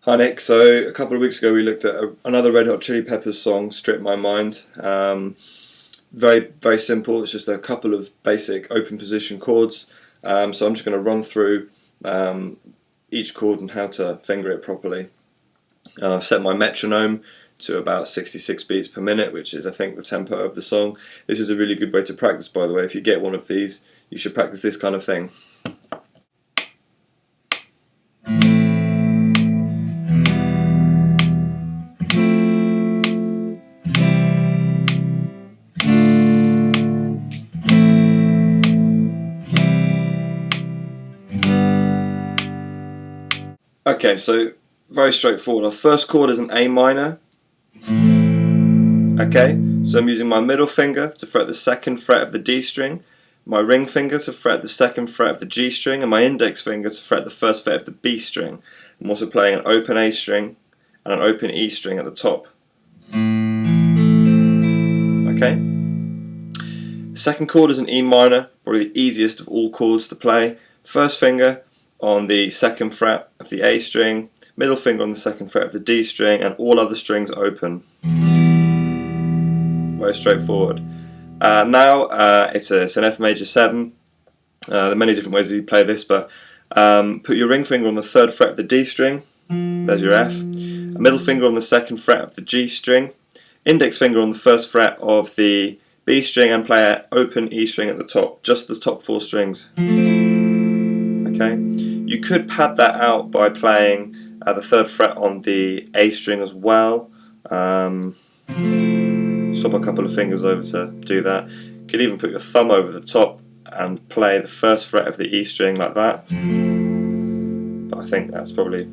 Hi Nick, so a couple of weeks ago we looked at another Red Hot Chili Peppers song, Strip My Mind. Very simple, it's just a couple of basic open position chords. So I'm just going to run through each chord and how to finger it properly. I've set my metronome to about 66 beats per minute, which is I think the tempo of the song. This is a really good way to practice, by the way. If you get one of these, you should practice this kind of thing. Okay, so very straightforward. Our first chord is an A minor. Okay, so I'm using my middle finger to fret the second fret of the D string, my ring finger to fret the second fret of the G string, and my index finger to fret the first fret of the B string. I'm also playing an open A string and an open E string at the top. Okay. Second chord is an E minor, probably the easiest of all chords to play. First finger on the second fret of the A string, middle finger on the second fret of the D string, and all other strings open. Very straightforward. Now it's an F major 7. There are many different ways that you play this, but put your ring finger on the third fret of the D string, there's your F, a middle finger on the second fret of the G string, index finger on the first fret of the B string, and play an open E string at the top, just the top 4 strings. Okay. You could pad that out by playing the third fret on the A string as well. Swap a couple of fingers over to do that. You could even put your thumb over the top and play the first fret of the E string like that. But I think that's probably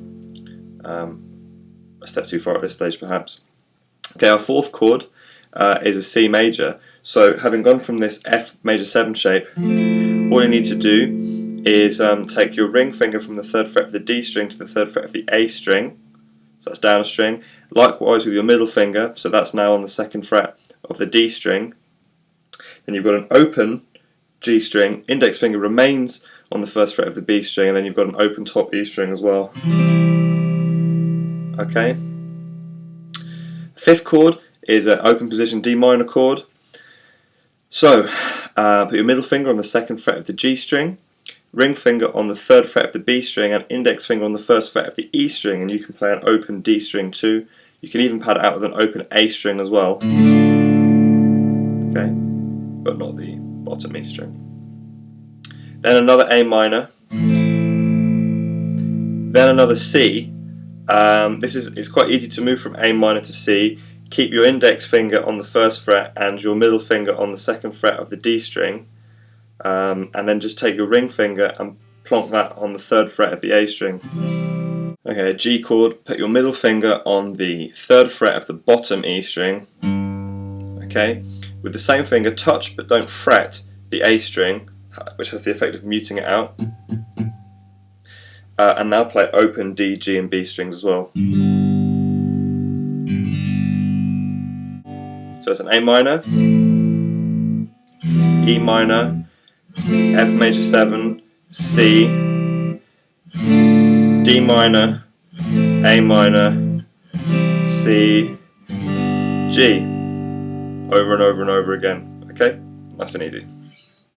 a step too far at this stage perhaps. Okay, our fourth chord is a C major. So having gone from this F major 7 shape, all you need to do is take your ring finger from the third fret of the D string to the third fret of the A string, so that's down a string. Likewise with your middle finger, so that's now on the second fret of the D string. Then you've got an open G string, index finger remains on the first fret of the B string, and then you've got an open top E string as well. Okay. Fifth chord is an open position D minor chord. So put your middle finger on the second fret of the G string, ring finger on the third fret of the B string, and index finger on the first fret of the E string, and you can play an open D string too. You can even pad it out with an open A string as well. Okay, but not the bottom E string. Then another A minor. Then another C. It's quite easy to move from A minor to C. Keep your index finger on the first fret and your middle finger on the second fret of the D string. And then just take your ring finger and plonk that on the third fret of the A string. Okay, a G chord, put your middle finger on the third fret of the bottom E string. Okay, with the same finger touch but don't fret the A string, which has the effect of muting it out. And now play open D, G and B strings as well. So it's an A minor, E minor, F major 7, C, D minor, A minor, C, G, over and over and over again. Okay, nice and easy.